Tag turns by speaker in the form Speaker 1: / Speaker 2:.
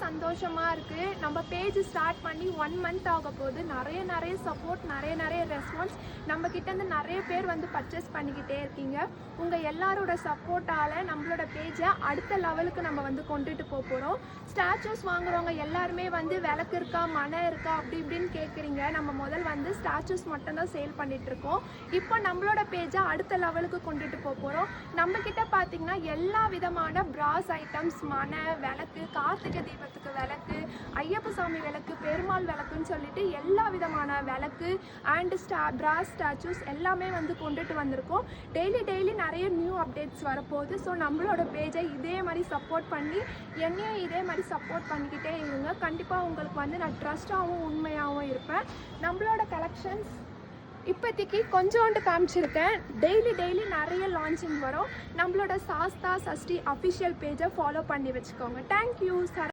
Speaker 1: சந்தோஷமாக இருக்குது. நம்ம பேஜ் ஸ்டார்ட் பண்ணி 1 மந்த் ஆக போகுது. நிறைய சப்போர்ட், நிறைய ரெஸ்பான்ஸ். நம்மக்கிட்டேருந்து நிறைய பேர் வந்து பர்ச்சேஸ் பண்ணிக்கிட்டே இருக்கீங்க. உங்கள் எல்லாரோட சப்போர்ட்டால் நம்மளோட பேஜை அடுத்த லெவலுக்கு நம்ம வந்து கொண்டுட்டு போகிறோம். ஸ்டாச்சூஸ் வாங்குறவங்க எல்லாருமே வந்து விளக்கு இருக்கா, மனை இருக்கா, அப்படி இப்படின்னு கேட்குறீங்க. நம்ம முதல் வந்து ஸ்டாச்சூஸ் மட்டும்தான் சேல் பண்ணிகிட்ருக்கோம். இப்போ நம்மளோட பேஜை அடுத்த லெவலுக்கு கொண்டுட்டு போகிறோம். நம்மக்கிட்ட பார்த்தீங்கன்னா எல்லா விதமான பிராஸ் ஐட்டம்ஸ், மனை, விளக்கு, கார்த்திகை தீபத்துக்கு விளக்கு, ஐயப்ப சாமி விளக்கு, பெருமாள் விளக்குன்னு சொல்லிட்டு எல்லா விதமான விளக்கு அண்ட் பிராஸ் ஸ்டாச்சூஸ் எல்லாமே வந்து கொண்டுட்டு வந்திருக்கோம். டெய்லி நிறைய நியூ அப்டேட்ஸ் வரப்போகுது. ஸோ நம்மளோட பேஜை இதே மாதிரி சப்போர்ட் பண்ணி என்னையும் இதே மாதிரி சப்போர்ட் பண்ணிக்கிட்டே இருங்க. கண்டிப்பாக உங்களுக்கு வந்து நான் ட்ரஸ்டாகவும் உண்மையாகவும் இருப்பேன். நம்மளோட கலெக்ஷன்ஸ் இப்போதைக்கு கொஞ்சோண்டு காமிச்சிருக்கேன். டெய்லி நிறைய லான்ச்சிங் வரும். நம்மளோட சாஸ்தா சஷ்டி அஃபிஷியல் பேஜை ஃபாலோ பண்ணி வச்சுக்கோங்க. தேங்க்யூ.